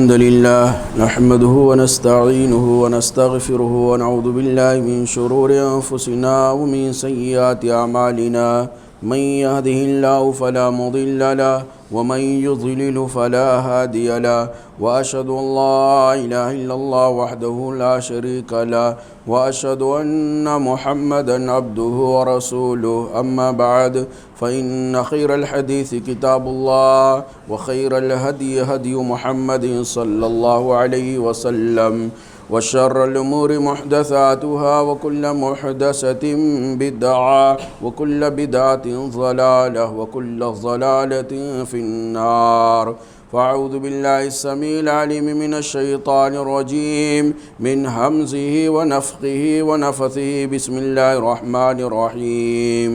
الحمد لله نحمده ونستعينه ونستغفره ونعوذ بالله من شرور أنفسنا ومن سيئات أعمالنا من يهده الله فلا مضل له ومن يضلل فلا هادي له وأشهد أن لا إله إلا الله وحده لا شريك له وأشهد أن محمدا عبده ورسوله أما بعد فإن خير الحديث كتاب الله وخير الهدي هدي محمد صلى الله عليه وسلم وشر الأمور محدثاتها وكل محدثة بدعة وكل بدعة ضلالة وكل ضلالة في النار. فأعوذ بالله السميع العليم من الشيطان الرجيم من همزه ونفخه ونفثه. بسم الله الرحمن الرحيم.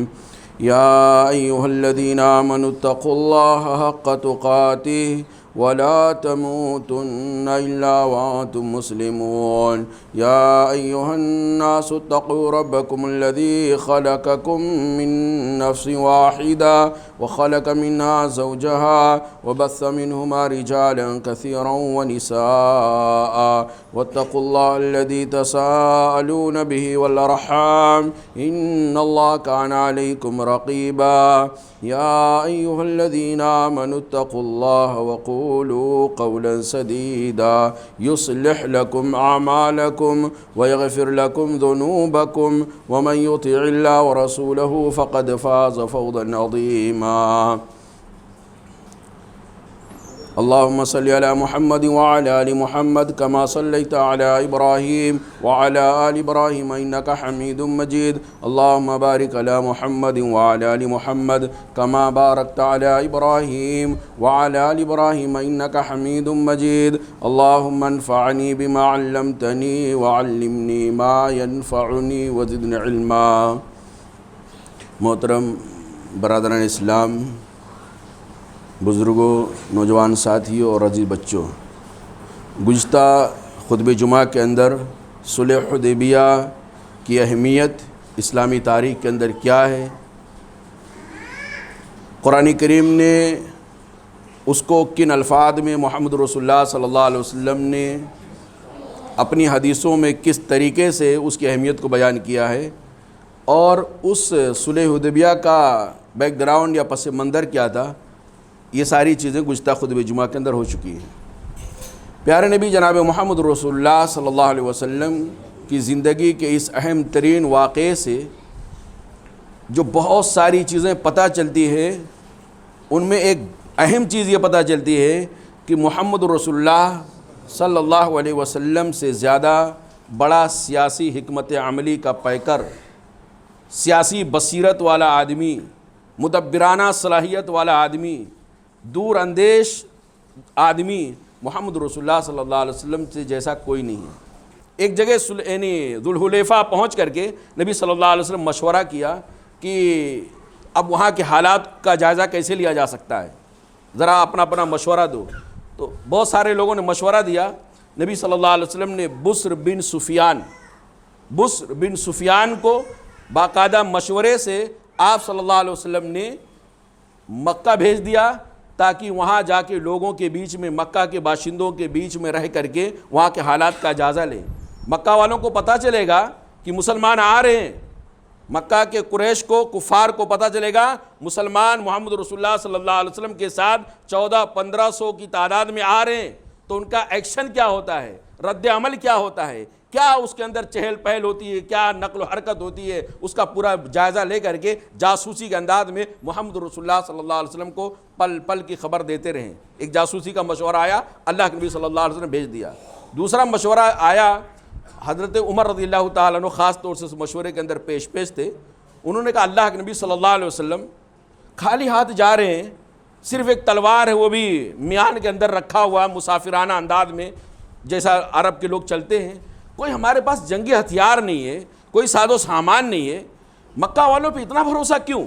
يا أيها الذين آمنوا اتقوا الله حق تقاته ولا تموتن إلا وأنتم مسلمون. يا أيها الناس اتقوا ربكم الذي خلقكم من نفس واحدة وخلق منها زوجها وبث منهما رجالا كثيرا ونساء واتقوا الله الذي تساءلون به والأرحام إن الله كان عليكم رقيبا. يا أيها الذين آمنوا اتقوا الله وقولوا قولا سديدا يصلح لكم أعمالكم ويغفر لكم ذنوبكم ومن يطع الله ورسوله فقد فاز فوزا عظيما. اللهم صل على محمد وعلى آل محمد كما صليت على إبراهيم وعلى آل إبراهيم إنك حميد مجيد. اللهم بارك على محمد وعلى آل محمد كما باركت على إبراهيم وعلى آل إبراهيم إنك حميد مجيد. اللهم انفعني بما علمتني وعلمني ما ينفعني وزدني علما. محترم برادران اسلام، بزرگوں، نوجوان ساتھیوں اور عزیز بچوں، گزشتہ خطبہ جمعہ کے اندر صلح حدیبیہ کی اہمیت اسلامی تاریخ کے اندر کیا ہے، قرآن کریم نے اس کو کن الفاظ میں محمد رسول اللہ صلی اللہ علیہ وسلم نے اپنی حدیثوں میں کس طریقے سے اس کی اہمیت کو بیان کیا ہے، اور اس صلح حدیبیہ کا بیک گراؤنڈ یا پس منظر کیا تھا، یہ ساری چیزیں گزشتہ خطبہ جمعہ کے اندر ہو چکی ہیں. پیارے نبی جناب محمد رسول اللہ صلی اللہ علیہ وسلم کی زندگی کے اس اہم ترین واقعے سے جو بہت ساری چیزیں پتہ چلتی ہے، ان میں ایک اہم چیز یہ پتہ چلتی ہے کہ محمد رسول اللہ صلی اللہ علیہ وسلم سے زیادہ بڑا سیاسی حکمت عملی کا پیکر، سیاسی بصیرت والا آدمی، مدبرانہ صلاحیت والا آدمی، دور اندیش آدمی محمد رسول اللہ صلی اللہ علیہ وسلم سے جیسا کوئی نہیں ہے. ایک جگہ ذوالحلیفہ پہنچ کر کے نبی صلی اللہ علیہ وسلم مشورہ کیا کہ اب وہاں کے حالات کا جائزہ کیسے لیا جا سکتا ہے، ذرا اپنا اپنا مشورہ دو. تو بہت سارے لوگوں نے مشورہ دیا. نبی صلی اللہ علیہ وسلم نے بسر بن سفیان کو باقاعدہ مشورے سے آپ صلی اللہ علیہ وسلم نے مکہ بھیج دیا تاکہ وہاں جا کے لوگوں کے بیچ میں، مکہ کے باشندوں کے بیچ میں رہ کر کے وہاں کے حالات کا جائزہ لیں. مکہ والوں کو پتہ چلے گا کہ مسلمان آ رہے ہیں، مکہ کے قریش کو، کفار کو پتہ چلے گا مسلمان محمد رسول اللہ صلی اللہ علیہ وسلم کے ساتھ 1400-1500 کی تعداد میں آ رہے ہیں، تو ان کا ایکشن کیا ہوتا ہے، رد عمل کیا ہوتا ہے، کیا اس کے اندر چہل پہل ہوتی ہے، کیا نقل و حرکت ہوتی ہے، اس کا پورا جائزہ لے کر کے جاسوسی کے انداز میں محمد رسول اللہ صلی اللہ علیہ وسلم کو پل پل کی خبر دیتے رہیں. ایک جاسوسی کا مشورہ آیا، اللہ کے نبی صلی اللہ علیہ وسلم نے بھیج دیا. دوسرا مشورہ آیا، حضرت عمر رضی اللہ تعالیٰ عنہ خاص طور سے اس مشورے کے اندر پیش تھے. انہوں نے کہا اللہ کے نبی صلی اللہ علیہ وسلم خالی ہاتھ جا رہے ہیں، صرف ایک تلوار ہے، وہ بھی میان کے اندر رکھا ہوا مسافرانہ انداز میں جیسا عرب کے لوگ چلتے ہیں، کوئی ہمارے پاس جنگی ہتھیار نہیں ہے، کوئی ساز و سامان نہیں ہے. مکہ والوں پہ اتنا بھروسہ کیوں؟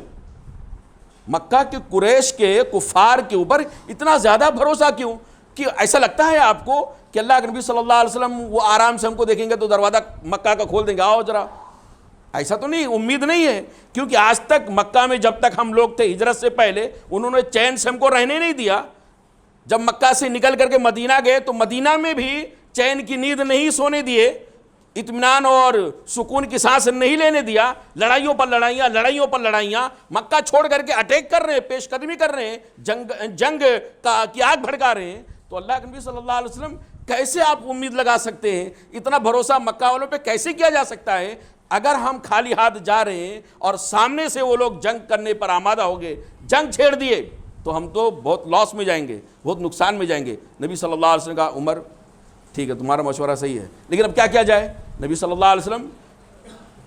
مکہ کے قریش کے کفار کے اوپر اتنا زیادہ بھروسہ کیوں کہ ایسا لگتا ہے آپ کو کہ اللہ کے نبی صلی اللہ علیہ وسلم وہ آرام سے ہم کو دیکھیں گے تو دروازہ مکہ کا کھول دیں گے، آؤ ذرا. ایسا تو نہیں، امید نہیں ہے، کیونکہ آج تک مکہ میں جب تک ہم لوگ تھے ہجرت سے پہلے انہوں نے چین سے ہم کو رہنے نہیں دیا. جب مکہ سے نکل کر کے مدینہ گئے تو مدینہ میں بھی چین کی نیند نہیں سونے دیے، اطمینان اور سکون کی سانس نہیں لینے دیا، لڑائیوں پر لڑائیاں، لڑائیوں پر لڑائیاں، مکہ چھوڑ کر کے اٹیک کر رہے ہیں، پیش قدمی کر رہے ہیں، جنگ کی آگ بھڑکا رہے ہیں۔ تو اللہ کے نبی صلی اللہ علیہ وسلم کیسے آپ امید لگا سکتے ہیں؟ اتنا بھروسہ مکہ والوں پہ کیسے کیا جا سکتا ہے؟ اگر ہم خالی ہاتھ جا رہے ہیں اور سامنے سے وہ لوگ جنگ کرنے پر آمادہ ہو گئے، جنگ چھیڑ دیے، تو ہم تو بہت لاس میں جائیں گے، بہت نقصان میں جائیں گے۔ نبی صلی اللہ علیہ وسلم کا عمر ٹھیک ہے تمہارا مشورہ صحیح ہے، لیکن اب کیا کیا جائے؟ نبی صلی اللہ علیہ وسلم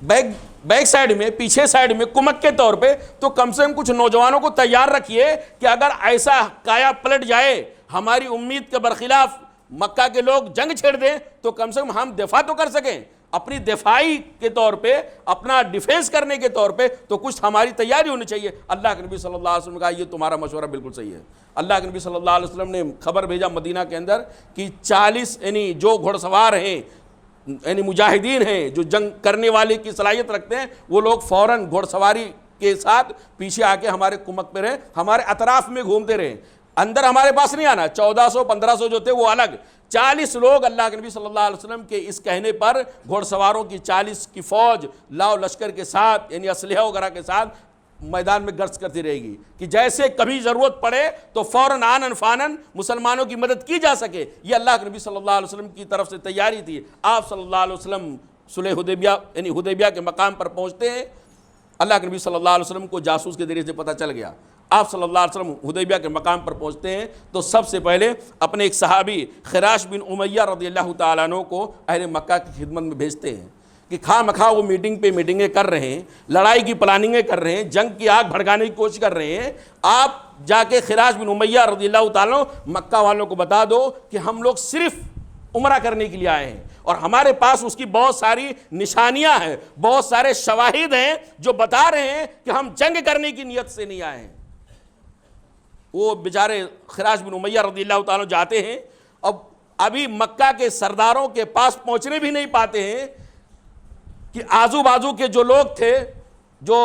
بیک سائڈ میں، پیچھے سائڈ میں کمک کے طور پہ تو کم سے کم کچھ نوجوانوں کو تیار رکھیے کہ اگر ایسا کایا پلٹ جائے، ہماری امید کے برخلاف مکہ کے لوگ جنگ چھیڑ دیں، تو کم سے کم ہم دفاع تو کر سکیں، اپنی دفاعی کے طور پہ، اپنا ڈیفینس کرنے کے طور پہ تو کچھ ہماری تیاری ہونی چاہیے۔ اللہ کے نبی صلی اللہ علیہ وسلم نے کہا یہ تمہارا مشورہ بالکل صحیح ہے۔ اللہ کے نبی صلی اللہ علیہ وسلم نے خبر بھیجا مدینہ کے اندر کہ 40 یعنی جو گھڑ سوار ہیں، یعنی مجاہدین ہیں، جو جنگ کرنے والے کی صلاحیت رکھتے ہیں، وہ لوگ فوراً گھڑ سواری کے ساتھ پیچھے آ کے ہمارے کمک پہ رہیں، ہمارے اطراف میں گھومتے رہیں، اندر ہمارے پاس نہیں آنا۔ 1400 1500 جو تھے وہ الگ، 40 لوگ اللہ کے نبی صلی اللہ علیہ وسلم کے اس کہنے پر گھوڑ سواروں کی 40 کی فوج لاؤ لشکر کے ساتھ، یعنی اسلحہ وغیرہ کے ساتھ میدان میں گشت کرتی رہے گی کہ جیسے کبھی ضرورت پڑے تو فوراً آنن فانن مسلمانوں کی مدد کی جا سکے۔ یہ اللہ کے نبی صلی اللہ علیہ وسلم کی طرف سے تیاری تھی۔ آپ صلی اللہ علیہ وسلم صلح حدیبیہ یعنی حدیبیہ کے مقام پر پہنچتے ہیں، اللہ کے نبی صلی اللہ علیہ وسلم کو جاسوس کے ذریعے سے پتہ چل گیا۔ آپ صلی اللہ علیہ وسلم حدیبیہ کے مقام پر پہنچتے ہیں تو سب سے پہلے اپنے ایک صحابی خراش بن امیہ رضی اللہ تعالیٰ عنہ کو اہل مکہ کی خدمت میں بھیجتے ہیں کہ خواہ مخواہ وہ میٹنگ پہ میٹنگیں کر رہے ہیں، لڑائی کی پلاننگیں کر رہے ہیں، جنگ کی آگ بھڑکانے کی کوشش کر رہے ہیں، آپ جا کے خراش بن امیہ رضی اللہ تعالیٰ مکہ والوں کو بتا دو کہ ہم لوگ صرف عمرہ کرنے کے لیے آئے ہیں اور ہمارے پاس اس کی بہت ساری نشانیاں ہیں، بہت سارے شواہد ہیں جو بتا رہے ہیں کہ ہم جنگ کرنے کی نیت سے نہیں آئے ہیں۔ وہ بیچارے خراش بن امیہ رضی اللہ تعالیٰ جاتے ہیں، ابھی مکہ کے سرداروں کے پاس پہنچنے بھی نہیں پاتے ہیں کہ آزو بازو کے جو لوگ تھے، جو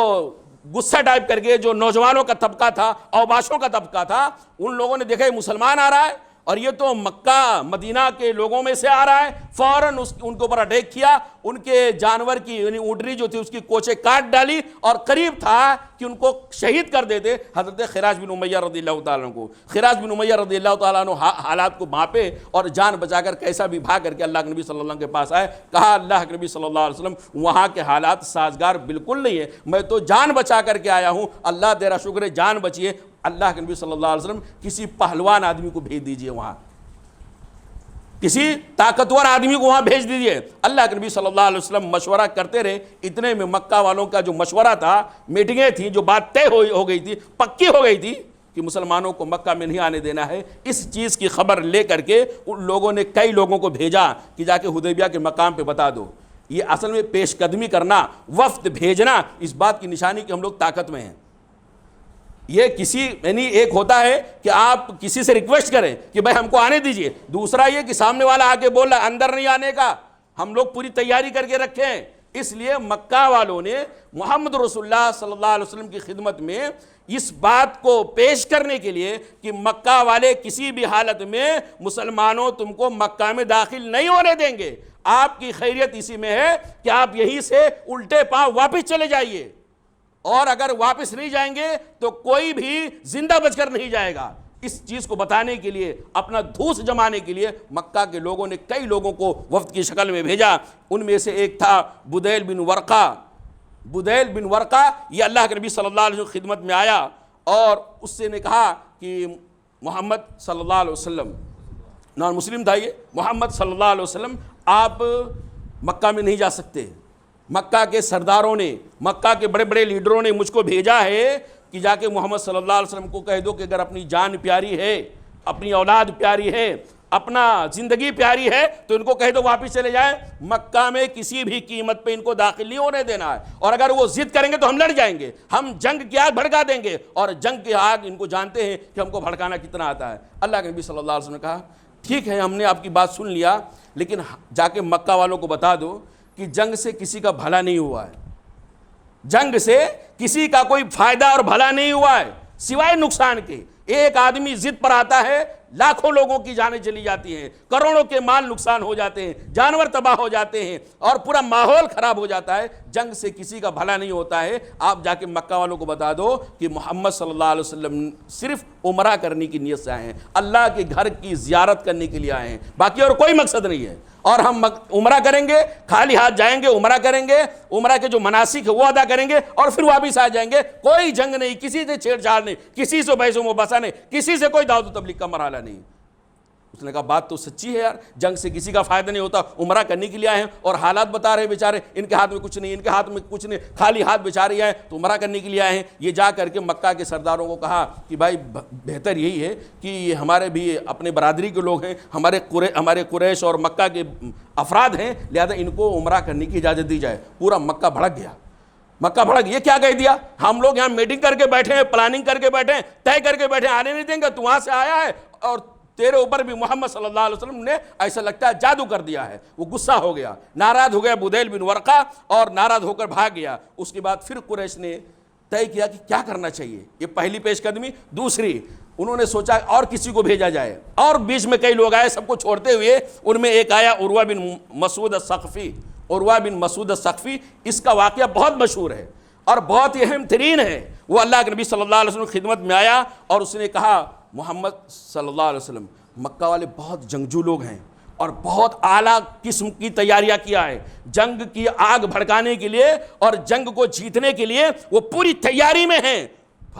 غصہ ٹائپ کر کے جو نوجوانوں کا طبقہ تھا، اوباشوں کا طبقہ تھا، ان لوگوں نے دیکھا یہ مسلمان آ رہا ہے اور یہ تو مکہ مدینہ کے لوگوں میں سے آ رہا ہے، فوراً ان کے اوپر اٹیک کیا، ان کے جانور کی یعنی اونٹنی جو تھی اس کی کوچیں کاٹ ڈالی اور قریب تھا کہ ان کو شہید کر دیتے حضرت خراش بن امیہ رضی اللہ تعالیٰ کو۔ خراش بن امیہ رضی اللہ تعالیٰ عنہ حالات کو بھانپے اور جان بچا کر کیسا بھی بھاگ کر کے اللہ کے نبی صلی اللہ علیہ وسلم کے پاس آئے، کہا اللہ کے نبی صلی اللہ علیہ وسلم وہاں کے حالات سازگار بالکل نہیں ہے، میں تو جان بچا کر کے آیا ہوں، اللہ تیرا شکر ہے جان بچی ہے۔ اللہ کے نبی صلی اللہ علیہ وسلم کسی پہلوان آدمی کو بھیج دیجئے، وہاں کسی طاقتور آدمی کو وہاں بھیج دیجئے۔ اللہ کے نبی صلی اللہ علیہ وسلم مشورہ کرتے رہے، اتنے میں مکہ والوں کا جو مشورہ تھا، میٹنگیں تھیں، جو بات طے ہو گئی تھی، پکی ہو گئی تھی کہ مسلمانوں کو مکہ میں نہیں آنے دینا ہے، اس چیز کی خبر لے کر کے ان لوگوں نے کئی لوگوں کو بھیجا کہ جا کے حدیبیہ کے مقام پہ بتا دو۔ یہ اصل میں پیش قدمی کرنا، وفد بھیجنا، اس بات کی نشانی کہ ہم لوگ طاقت میں ہیں۔ یہ کسی یعنی ایک ہوتا ہے کہ آپ کسی سے ریکویسٹ کریں کہ بھائی ہم کو آنے دیجئے، دوسرا یہ کہ سامنے والا آ کے بول رہا ہے اندر نہیں آنے کا، ہم لوگ پوری تیاری کر کے رکھیں۔ اس لیے مکہ والوں نے محمد رسول اللہ صلی اللہ علیہ وسلم کی خدمت میں اس بات کو پیش کرنے کے لیے کہ مکہ والے کسی بھی حالت میں مسلمانوں تم کو مکہ میں داخل نہیں ہونے دیں گے، آپ کی خیریت اسی میں ہے کہ آپ یہیں سے الٹے پاؤں واپس چلے جائیے، اور اگر واپس نہیں جائیں گے تو کوئی بھی زندہ بچ کر نہیں جائے گا۔ اس چیز کو بتانے کے لیے، اپنا دھوس جمانے کے لیے مکہ کے لوگوں نے کئی لوگوں کو وفد کی شکل میں بھیجا۔ ان میں سے ایک تھا بدیل بن ورقہ۔ بدیل بن ورقہ یہ اللہ کے نبی صلی اللہ علیہ وسلم کی خدمت میں آیا اور اس سے نے کہا کہ محمد صلی اللہ علیہ وسلم، نان مسلم تھا یہ، محمد صلی اللہ علیہ وسلم آپ مکہ میں نہیں جا سکتے، مکہ کے سرداروں نے، مکہ کے بڑے بڑے لیڈروں نے مجھ کو بھیجا ہے کہ جا کے محمد صلی اللہ علیہ وسلم کو کہہ دو کہ اگر اپنی جان پیاری ہے، اپنی اولاد پیاری ہے، اپنا زندگی پیاری ہے تو ان کو کہہ دو واپس چلے جائیں، مکہ میں کسی بھی قیمت پہ ان کو داخل نہیں ہونے دینا ہے، اور اگر وہ ضد کریں گے تو ہم لڑ جائیں گے، ہم جنگ کی آگ بھڑکا دیں گے، اور جنگ کی آگ ان کو جانتے ہیں کہ ہم کو بھڑکانا کتنا آتا ہے۔ اللہ کے نبی صلی اللہ علیہ وسلم نے کہا ٹھیک ہے ہم نے آپ کی بات سن لیا، لیکن جا کے مکہ والوں کو بتا دو کہ جنگ سے کسی کا بھلا نہیں ہوا ہے، جنگ سے کسی کا کوئی فائدہ اور بھلا نہیں ہوا ہے سوائے نقصان کے۔ ایک آدمی ضد پر آتا ہے، لاکھوں لوگوں کی جانیں چلی جاتی ہیں، کروڑوں کے مال نقصان ہو جاتے ہیں، جانور تباہ ہو جاتے ہیں اور پورا ماحول خراب ہو جاتا ہے۔ جنگ سے کسی کا بھلا نہیں ہوتا ہے۔ آپ جا کے مکہ والوں کو بتا دو کہ محمد صلی اللہ علیہ وسلم صرف عمرہ کرنے کی نیت سے آئے ہیں، اللہ کے گھر کی زیارت کرنے کے لیے آئے ہیں، باقی اور کوئی مقصد نہیں ہے۔ اور ہم عمرہ کریں گے، خالی ہاتھ جائیں گے، عمرہ کریں گے، عمرہ کے جو مناسک ہے وہ ادا کریں گے اور پھر واپس آ جائیں گے۔ کوئی جنگ نہیں، کسی سے چھیڑ چھاڑ نہیں، کسی سے بحث و مباحثہ نہیں، کسی سے کوئی دعوت و تبلیغ کا مرحلہ نہیں۔ اس نے کہا بات تو سچی ہے یار، جنگ سے کسی کا فائدہ نہیں ہوتا، عمرہ کرنے کے لیے آئے ہیں اور حالات بتا رہے ہیں بیچارے، ان کے ہاتھ میں کچھ نہیں، ان کے ہاتھ میں کچھ نہیں، خالی ہاتھ بیچارے آئے تو عمرہ کرنے کے لیے آئے ہیں۔ یہ جا کر کے مکہ کے سرداروں کو کہا کہ بھائی بہتر یہی ہے کہ یہ ہمارے بھی اپنے برادری کے لوگ ہیں، ہمارے قریش اور مکہ کے افراد ہیں، لہذا ان کو عمرہ کرنے کی اجازت دی جائے۔ پورا مکہ بھڑک گیا، مکہ بھڑک، یہ کیا کہہ دیا، ہم لوگ یہاں میٹنگ کر کے بیٹھے ہیں، پلاننگ کر کے بیٹھے ہیں، طے کر کے بیٹھے ہیں، آنے نہیں دیں گے، تو وہاں سے آیا ہے اور تیرے اوپر بھی محمد صلی اللہ علیہ وسلم نے ایسا لگتا ہے جادو کر دیا ہے۔ وہ غصہ ہو گیا، ناراض ہو گیا بدیل بن ورقہ اور ناراض ہو کر بھاگ گیا۔ اس کے بعد پھر قریش نے طے کیا کہ کیا کرنا چاہیے، یہ پہلی پیش قدمی۔ دوسری، انہوں نے سوچا اور کسی کو بھیجا جائے، اور بیچ میں کئی لوگ آئے، سب کو چھوڑتے ہوئے ان میں ایک آیا عروہ بن مسعود الثقفی۔ عروہ بن مسعود الثقفی، اس کا واقعہ بہت مشہور ہے اور بہت ہی اہم ترین ہے۔ وہ اللہ کے نبی صلی اللہ علیہ وسلم کی خدمت میں آیا اور اس نے کہا محمد صلی اللہ علیہ وسلم، مکہ والے بہت جنگجو لوگ ہیں اور بہت اعلیٰ قسم کی تیاریاں کیا ہے، جنگ کی آگ بھڑکانے کے لیے اور جنگ کو جیتنے کے لیے وہ پوری تیاری میں ہیں،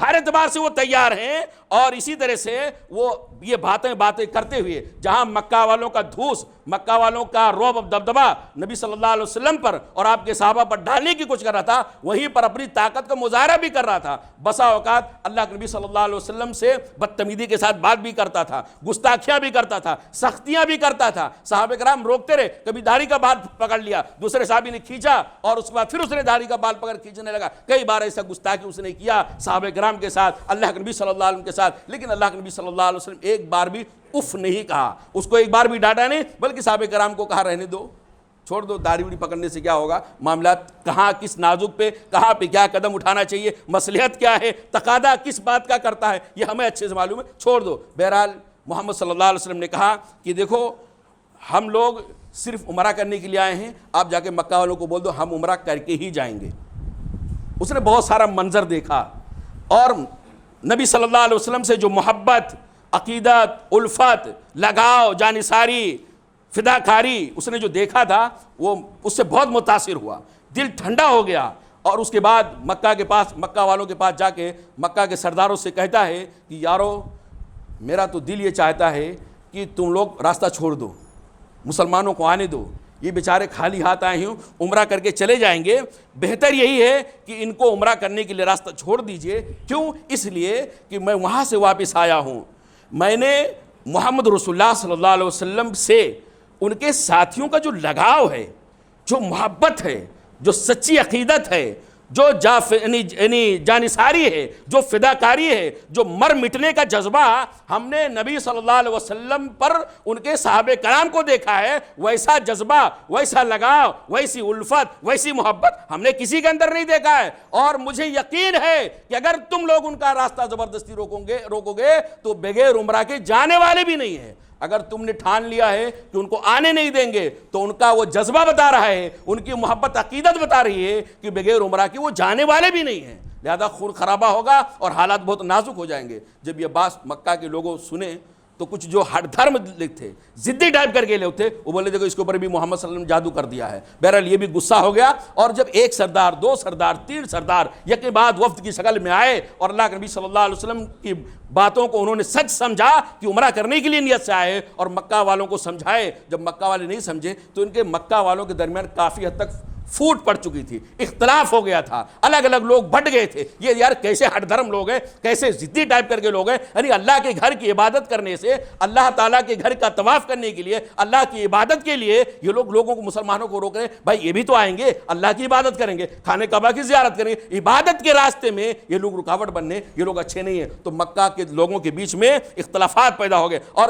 ہر اعتبار سے وہ تیار ہیں۔ اور اسی طرح سے وہ یہ باتیں کرتے ہوئے جہاں مکہ والوں کا دھوس، مکہ والوں کا رعب دبدبہ نبی صلی اللہ علیہ وسلم پر اور آپ کے صحابہ پر ڈالنے کی کوشش کر رہا تھا، وہیں پر اپنی طاقت کا مظاہرہ بھی کر رہا تھا۔ بسا اوقات اللہ کے نبی صلی اللہ علیہ وسلم سے بدتمیزی کے ساتھ بات بھی کرتا تھا، گستاخیاں بھی کرتا تھا، سختیاں بھی کرتا تھا۔ صحابہ کرام روکتے رہے، کبھی داڑھی کا بال پکڑ لیا، دوسرے صحابی نے کھینچا اور اس کے بعد پھر اس نے داڑھی کا بال پکڑ کھینچنے لگا۔ کئی بار ایسا گستاخی اس نے کیا صحابہ کرام کے ساتھ، اللہ کے نبی صلی اللہ علیہ وسلم کے ساتھ، لیکن اللہ کے نبی صلی اللہ علیہ وسلم ایک بار بھی اف نہیں کہا، اس کو ایک بار بھی ڈانٹا نہیں، بلکہ صحابہ کرام کو کہا رہنے دو، چھوڑ دو، داڑھی وڑی پکڑنے سے کیا ہوگا، معاملات کہاں کس نازک پہ کہاں پہ کیا قدم اٹھانا چاہیے، مصلحت کیا ہے، تقاضا کس بات کا کرتا ہے، یہ ہمیں اچھے سے معلوم ہے، چھوڑ دو۔ بہرحال محمد صلی اللہ علیہ وسلم نے کہا کہ دیکھو ہم لوگ صرف عمرہ کرنے کے لیے آئے ہیں، آپ جا کے مکہ والوں کو بول دو ہم عمرہ کر کے ہی جائیں گے۔ اس نے بہت سارا منظر دیکھا اور نبی صلی اللہ علیہ وسلم سے جو محبت، عقیدت، الفت، لگاؤ، جانثاری، فداکاری اس نے جو دیکھا تھا وہ اس سے بہت متاثر ہوا، دل ٹھنڈا ہو گیا۔ اور اس کے بعد مکہ والوں کے پاس جا کے مکہ کے سرداروں سے کہتا ہے کہ یارو میرا تو دل یہ چاہتا ہے کہ تم لوگ راستہ چھوڑ دو، مسلمانوں کو آنے دو، یہ بیچارے خالی ہاتھ آئے ہیں، عمرہ کر کے چلے جائیں گے، بہتر یہی ہے کہ ان کو عمرہ کرنے کے لیے راستہ چھوڑ دیجئے۔ کیوں؟ اس لیے کہ میں وہاں سے واپس آیا ہوں، میں نے محمد رسول اللہ صلی اللہ علیہ وسلم سے ان کے ساتھیوں کا جو لگاؤ ہے، جو محبت ہے، جو سچی عقیدت ہے، جو جانثاری ہے، جو فداکاری ہے، جو مر مٹنے کا جذبہ ہم نے نبی صلی اللہ علیہ وسلم پر ان کے صحابہ کرام کو دیکھا ہے، ویسا جذبہ، ویسا لگاؤ، ویسی الفت، ویسی محبت ہم نے کسی کے اندر نہیں دیکھا ہے۔ اور مجھے یقین ہے کہ اگر تم لوگ ان کا راستہ زبردستی روکو گے تو بغیر عمرہ کے جانے والے بھی نہیں ہیں۔ اگر تم نے ٹھان لیا ہے کہ ان کو آنے نہیں دیں گے تو ان کا وہ جذبہ بتا رہا ہے، ان کی محبت عقیدت بتا رہی ہے کہ بغیر عمرہ کے وہ جانے والے بھی نہیں ہیں، لہذا خون خرابہ ہوگا اور حالات بہت نازک ہو جائیں گے۔ جب یہ بات مکہ کے لوگوں سنے تو کچھ جو ہر دھرم تھے، ضدی ٹائپ کر کے لوگ تھے، وہ بولے دیکھو اس کے اوپر بھی محمد صلی اللہ علیہ وسلم نے جادو کر دیا ہے۔ بہرحال یہ بھی غصہ ہو گیا اور جب ایک سردار، دو سردار، تین سردار یک کے بعد وفد کی شکل میں آئے اور اللہ کے نبی صلی اللہ علیہ وسلم کی باتوں کو انہوں نے سچ سمجھا کہ عمرہ کرنے کے لیے نیت سے آئے اور مکہ والوں کو سمجھائے، جب مکہ والے نہیں سمجھے تو ان کے مکہ والوں کے درمیان کافی حد تک پھوٹ پڑ چکی تھی، اختلاف ہو گیا تھا، الگ الگ لوگ بٹ گئے تھے۔ یہ یار کیسے ہٹ دھرم لوگ ہیں، کیسے ضدی ٹائپ کر کے لوگ ہیں، یعنی اللہ کے گھر کی عبادت کرنے سے، اللہ تعالیٰ کے گھر کا طواف کرنے کے لیے، اللہ کی عبادت کے لیے یہ لوگوں کو، مسلمانوں کو روک رہے ہیں۔ بھائی یہ بھی تو آئیں گے، اللہ کی عبادت کریں گے، خانہ کعبہ کی زیارت کریں گے، عبادت کے راستے میں یہ لوگ رکاوٹ بننے، یہ لوگ اچھے نہیں ہیں۔ تو مکہ کے لوگوں کے بیچ میں اختلافات پیدا ہو گئے اور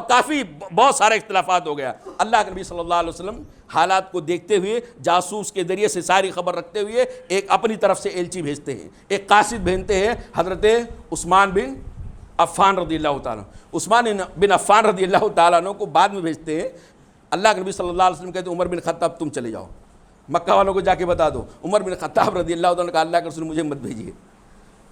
بہت سارے اختلافات ہو گیا۔ اللہ کے نبی صلی اللہ علیہ وسلم حالات کو دیکھتے ہوئے، جاسوس کے ذریعے سے ساری خبر رکھتے ہوئے ایک اپنی طرف سے ایلچی بھیجتے ہیں، ایک قاصد بھیجتے ہیں، حضرت عثمان بن عفان رضی اللہ تعالیٰ، عثمان بن عفان رضی اللہ تعالیٰ عنہ کو بعد میں بھیجتے ہیں۔ اللہ کے نبی صلی اللہ علیہ وسلم کہتے ہیں عمر بن خطاب تم چلے جاؤ، مکہ والوں کو جا کے بتا دو۔ عمر بن خطاب رضی اللہ تعالیٰ نے کہا اللہ کے رسول مجھے مت بھیجیے،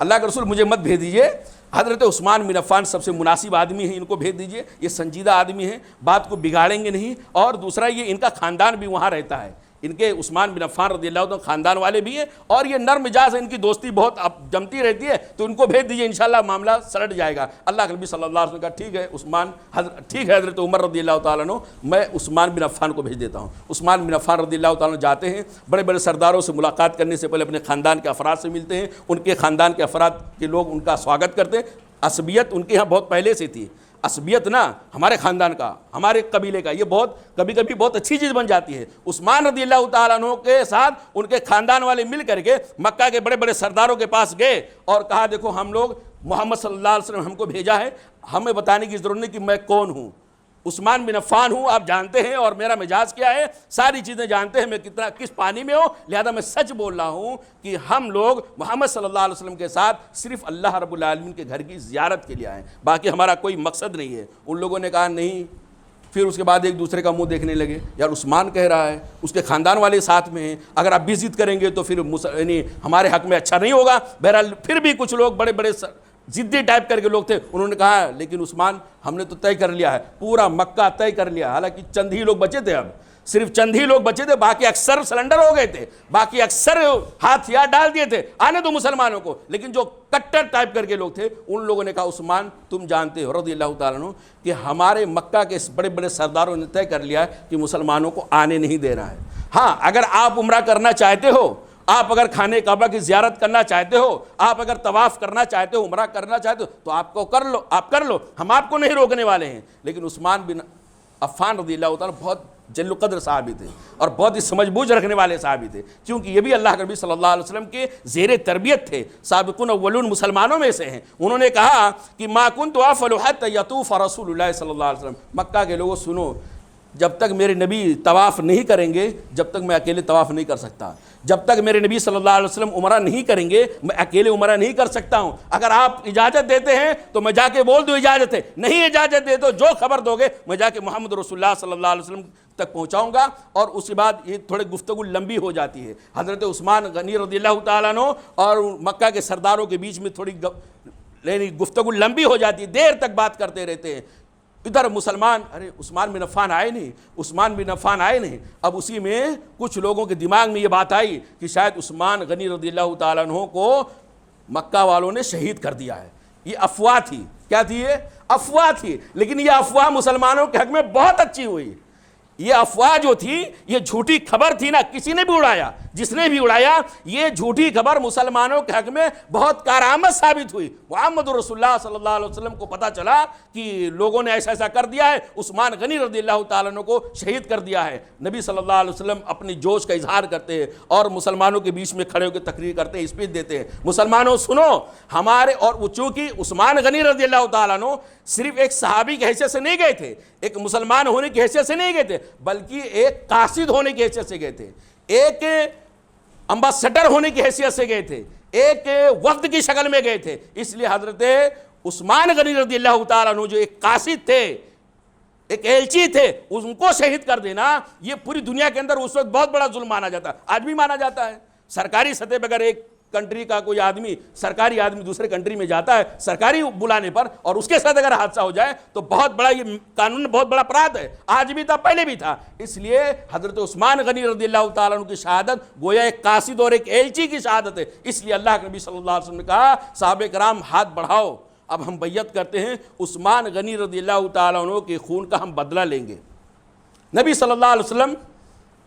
اللہ کے رسول مجھے مت بھیج دیجیے، حضرت عثمان بن عفان سب سے مناسب آدمی ہیں، ان کو بھیج دیجیے، یہ سنجیدہ آدمی ہیں، بات کو بگاڑیں گے نہیں، اور دوسرا یہ ان کا خاندان بھی وہاں رہتا ہے، ان کے عثمان بن عفان رضی اللہ عنہ خاندان والے بھی ہیں، اور یہ نرم مزاج ہے، ان کی دوستی بہت جمتی رہتی ہے، تو ان کو بھیج دیجیے، انشاءاللہ معاملہ سلٹ جائے گا۔ اللہ کے نبی صلی اللہ علیہ وسلم نے کہا ٹھیک ہے ٹھیک ہے حضرت عمر رضی اللہ تعالیٰ عنہ، میں عثمان بن عفان کو بھیج دیتا ہوں۔ عثمان بن عفان رضی اللہ تعالیٰ عنہ جاتے ہیں، بڑے بڑے سرداروں سے ملاقات کرنے سے پہلے اپنے خاندان کے افراد سے ملتے ہیں، ان کے خاندان کے افراد کے لوگ ان کا سواگت کرتے ہیں۔ عصبیت ان کے یہاں بہت پہلے سے تھی، عصبیت نا ہمارے خاندان کا، ہمارے قبیلے کا، یہ بہت کبھی کبھی بہت اچھی چیز بن جاتی ہے۔ عثمان رضی اللہ تعالیٰ عنہ کے ساتھ ان کے خاندان والے مل کر کے مکہ کے بڑے بڑے سرداروں کے پاس گئے اور کہا دیکھو ہم لوگ محمد صلی اللہ علیہ وسلم ہم کو بھیجا ہے، ہمیں بتانے کی ضرورت نہیں کہ میں کون ہوں، عثمان بن عفان ہوں، آپ جانتے ہیں، اور میرا مزاج کیا ہے، ساری چیزیں جانتے ہیں، میں کس پانی میں ہوں، لہذا میں سچ بول رہا ہوں کہ ہم لوگ محمد صلی اللہ علیہ وسلم کے ساتھ صرف اللہ رب العالمین کے گھر کی زیارت کے لیے آئے ہیں، باقی ہمارا کوئی مقصد نہیں ہے۔ ان لوگوں نے کہا نہیں، پھر اس کے بعد ایک دوسرے کا منہ دیکھنے لگے، یار عثمان کہہ رہا ہے، اس کے خاندان والے ساتھ میں ہیں، اگر آپ بھی ضد کریں گے تو پھر یعنی ہمارے حق میں اچھا نہیں ہوگا۔ بہرحال پھر بھی کچھ لوگ بڑے بڑے ضدی ٹائپ کر کے لوگ تھے، انہوں نے کہا لیکن عثمان ہم نے تو طے کر لیا ہے، پورا مکہ طے کر لیا، حالانکہ چند ہی لوگ بچے تھے، اب صرف چند ہی لوگ بچے تھے، باقی اکثر سلنڈر ہو گئے تھے، باقی اکثر ہتھیار ڈال دیے تھے، آنے دو مسلمانوں کو، لیکن جو کٹر ٹائپ کر کے لوگ تھے ان لوگوں نے کہا عثمان تم جانتے ہو رضی اللہ تعالیٰ عنہ کہ ہمارے مکہ کے بڑے بڑے سرداروں نے طے کر لیا کہ مسلمانوں کو آنے نہیں دے رہا ہے، ہاں اگر آپ عمرہ کرنا چاہتے ہو، آپ اگر خانہ کعبہ کی زیارت کرنا چاہتے ہو، آپ اگر طواف کرنا چاہتے ہو، عمرہ کرنا چاہتے ہو تو آپ کو کر لو، آپ کر لو، ہم آپ کو نہیں روکنے والے ہیں۔ لیکن عثمان بن عفان رضی اللہ تعالیٰ بہت جل قدر صحابی تھے اور بہت ہی سمجھ بوجھ رکھنے والے صحابی تھے، کیونکہ یہ بھی اللہ کے نبی صلی اللہ علیہ وسلم کے زیر تربیت تھے، سابقون اولون مسلمانوں میں سے ہیں۔ انہوں نے کہا کہ ما کنت افعل حتی یطوف رسول اللہ صلی اللہ علیہ وسلم، مکہ کے لوگوں سنو، جب تک میرے نبی طواف نہیں کریں گے جب تک میں اکیلے طواف نہیں کر سکتا، جب تک میرے نبی صلی اللہ علیہ وسلم عمرہ نہیں کریں گے میں اکیلے عمرہ نہیں کر سکتا ہوں، اگر آپ اجازت دیتے ہیں تو میں جا کے بول دوں اجازت ہے، نہیں اجازت دے تو جو خبر دو گے میں جا کے محمد رسول اللہ صلی اللہ علیہ وسلم تک پہنچاؤں گا۔ اور اس کے بعد یہ تھوڑے گفتگو لمبی ہو جاتی ہے، حضرت عثمان غنی رضی اللہ تعالیٰ عنہ اور مکہ کے سرداروں کے بیچ میں تھوڑی گفتگو لمبی ہو جاتی ہے، دیر تک بات کرتے رہتے ہیں۔ ادھر مسلمان ارے عثمان بن عفان آئے نہیں، عثمان بن عفان آئے نہیں، اب اسی میں کچھ لوگوں کے دماغ میں یہ بات آئی کہ شاید عثمان غنی رضی اللہ تعالیٰ عنہ کو مکہ والوں نے شہید کر دیا ہے۔ یہ افواہ تھی، کیا تھی؟ یہ افواہ تھی، لیکن یہ افواہ مسلمانوں کے حق میں بہت اچھی ہوئی۔ یہ افواہ جو تھی، یہ جھوٹی خبر تھی نا، کسی نے بھی اڑایا، جس نے بھی اڑایا، یہ جھوٹی خبر مسلمانوں کے حق میں بہت کارآمد ثابت ہوئی۔ محمد رسول اللہ صلی اللہ علیہ وسلم کو پتہ چلا کہ لوگوں نے ایسا ایسا کر دیا ہے، عثمان غنی رضی اللہ تعالیٰ عنہ کو شہید کر دیا ہے۔ نبی صلی اللہ علیہ وسلم اپنی جوش کا اظہار کرتے ہیں اور مسلمانوں کے بیچ میں کھڑے ہو کے تقریر کرتے ہیں، اسپیچ دیتے ہیں، مسلمانوں سنو ہمارے، اور وہ چونکہ عثمان غنی رضی اللہ تعالیٰ عنہ صرف ایک صحابی کی حیثیت سے نہیں گئے تھے، ایک مسلمان ہونے کی حیثیت سے نہیں گئے تھے، بلکہ ایک قاصد ہونے کی حیثیت سے گئے تھے، ایک امباسڈر ہونے کی حیثیت سے گئے تھے، ایک وفد کی شکل میں گئے تھے۔ اس لیے حضرت عثمان غنی رضی اللہ تعالیٰ عنہ جو ایک قاصد تھے، ایک ایلچی تھے، ان کو شہید کر دینا یہ پوری دنیا کے اندر اس وقت بہت بڑا ظلم مانا جاتا ہے، آج بھی مانا جاتا ہے۔ سرکاری سطح پہ اگر ایک کنٹری کا کوئی آدمی، سرکاری آدمی دوسرے کنٹری میں جاتا ہے سرکاری بلانے پر اور اس کے ساتھ اگر حادثہ ہو جائے تو بہت بڑا، یہ قانون بہت بڑا اپرادھ ہے، آج بھی تھا پہلے بھی تھا۔ اس لیے حضرت عثمان غنی رضی اللہ تعالیٰ عنہ کی شہادت گویا ایک قاصد اور ایک ایلچی کی شہادت ہے۔ اس لیے اللہ کے نبی صلی اللہ علیہ وسلم نے کہا صحابہ کرام ہاتھ بڑھاؤ، اب ہم بیعت کرتے ہیں، عثمان غنی رضی اللہ تعالیٰ عنہ کے خون کا ہم بدلہ لیں گے۔ نبی صلی اللہ علیہ وسلم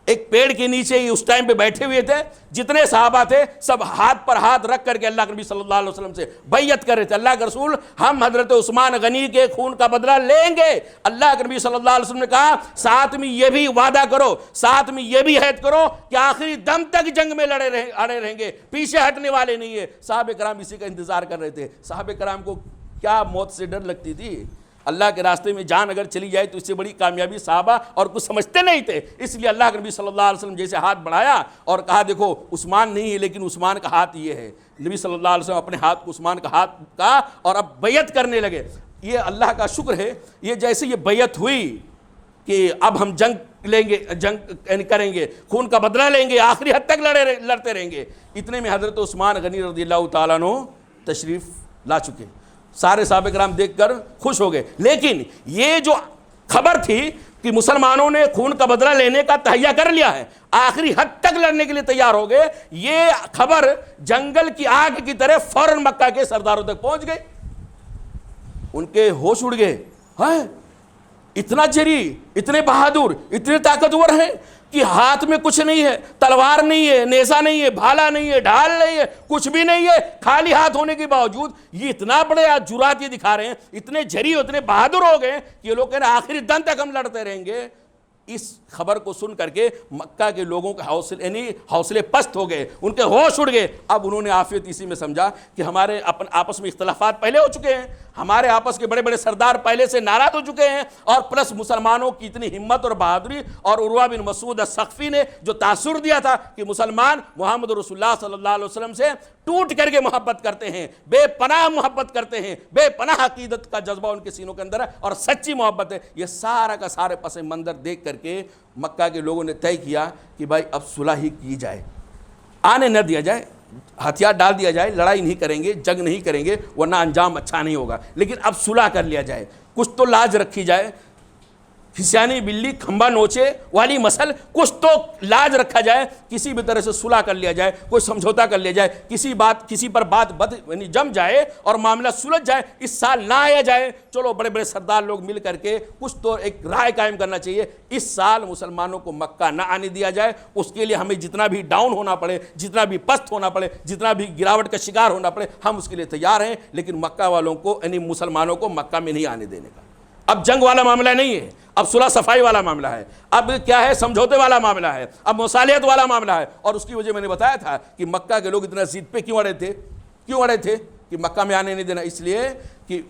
ایک پیڑ کے نیچے ہی اس ٹائم پہ بیٹھے ہوئے تھے، جتنے صحابہ تھے سب ہاتھ پر ہاتھ رکھ کر کے اللہ کے نبی صلی اللہ علیہ وسلم سے بیعت کر رہے تھے، اللہ کے رسول ہم حضرت عثمان غنی کے خون کا بدلہ لیں گے۔ اللہ کے نبی صلی اللہ علیہ وسلم نے کہا ساتھ میں یہ بھی وعدہ کرو، ساتھ میں یہ بھی عہد کرو کہ آخری دم تک جنگ میں اڑے رہیں گے، پیچھے ہٹنے والے نہیں ہے۔ صحابہ کرام اسی کا انتظار کر رہے تھے۔ صحابہ کرام کو کیا موت سے ڈر لگتی تھی؟ اللہ کے راستے میں جان اگر چلی جائے تو اس سے بڑی کامیابی صحابہ اور کچھ سمجھتے نہیں تھے. اس لیے اللہ کے نبی صلی اللہ علیہ وسلم جیسے ہاتھ بڑھایا اور کہا دیکھو عثمان نہیں ہے لیکن عثمان کا ہاتھ یہ ہے. نبی صلی اللہ علیہ وسلم اپنے ہاتھ کو عثمان کا ہاتھ کا اور اب بیعت کرنے لگے. یہ اللہ کا شکر ہے, یہ جیسے یہ بیعت ہوئی کہ اب ہم جنگ لیں گے, جنگ کریں گے, خون کا بدلہ لیں گے, آخری حد تک لڑتے رہیں گے. اتنے میں حضرت عثمان غنی رضی اللہ تعالیٰ عنہ تشریف لا چکے. سارے صحابہ کرام دیکھ کر خوش ہو گئے. لیکن یہ جو خبر تھی کہ مسلمانوں نے خون کا بدلہ لینے کا تہیہ کر لیا ہے, آخری حد تک لڑنے کے لیے تیار ہو گئے, یہ خبر جنگل کی آگ کی طرح فوراً مکہ کے سرداروں تک پہنچ گئی. ان کے ہوش اڑ گئے, اتنا جری, اتنے بہادر, اتنے طاقتور ہیں کہ ہاتھ میں کچھ نہیں ہے, تلوار نہیں ہے, نیزہ نہیں ہے, بھالا نہیں ہے, ڈھال نہیں ہے, کچھ بھی نہیں ہے. خالی ہاتھ ہونے کے باوجود یہ اتنا بڑے جرات یہ دکھا رہے ہیں, اتنے جری, اتنے بہادر ہو گئے کہ یہ لوگ کہہ رہے ہیں آخری دم تک ہم لڑتے رہیں گے. اس خبر کو سن کر کے مکہ کے لوگوں کے حوصلے پست ہو گئے, ان کے ہوش اڑ گئے. اب انہوں نے عافیت اسی میں سمجھا کہ ہمارے آپس میں اختلافات پہلے ہو چکے ہیں, ہمارے آپس کے بڑے بڑے سردار پہلے سے ناراض ہو چکے ہیں, اور پلس مسلمانوں کی اتنی ہمت اور بہادری, اور عروہ بن مسعود الثقفی نے جو تاثر دیا تھا کہ مسلمان محمد رسول اللہ صلی اللہ علیہ وسلم سے ٹوٹ کر کے محبت کرتے ہیں, بے پناہ محبت کرتے ہیں, بے پناہ عقیدت کا جذبہ ان کے سینوں کے اندر ہے اور سچی محبت ہے. یہ سارا کا سارے پس منظر دیکھ کر کے مکہ کے لوگوں نے طے کیا کہ بھائی اب صلح ہی کی جائے, آنے نہ دیا جائے, ہتھیار ڈال دیا جائے, لڑائی نہیں کریں گے, جنگ نہیں کریں گے ورنہ انجام اچھا نہیں ہوگا, لیکن اب صلح کر لیا جائے, کچھ تو لاج رکھی جائے. ہسیانی بلی کھمبا نوچے والی مسل, کچھ تو لاج رکھا جائے, کسی بھی طرح سے صلح کر لیا جائے, کوئی سمجھوتا کر لیا جائے, کسی پر بات جم جائے اور معاملہ سلجھ جائے, اس سال نہ آیا جائے. چلو بڑے بڑے سردار لوگ مل کر کے کچھ تو ایک رائے قائم کرنا چاہیے, اس سال مسلمانوں کو مکہ نہ آنے دیا جائے. اس کے لیے ہمیں جتنا بھی ڈاؤن ہونا پڑے, جتنا بھی پست ہونا پڑے, جتنا بھی گراوٹ کا شکار ہونا پڑے, ہم اس کے لیے تیار ہیں, لیکن مکہ والوں کو یعنی مسلمانوں کو مکہ میں نہیں آنے دینے کا. اب جنگ والا معاملہ نہیں ہے, اب صلح صفائی والا معاملہ ہے, اب کیا ہے سمجھوتے والا معاملہ ہے, اب مصالحت والا معاملہ ہے. اور اس کی وجہ میں نے بتایا تھا کہ مکہ کے لوگ اتنا ضد پہ کیوں اڑے تھے کہ مکہ میں آنے نہیں دینا. اس لیے کہ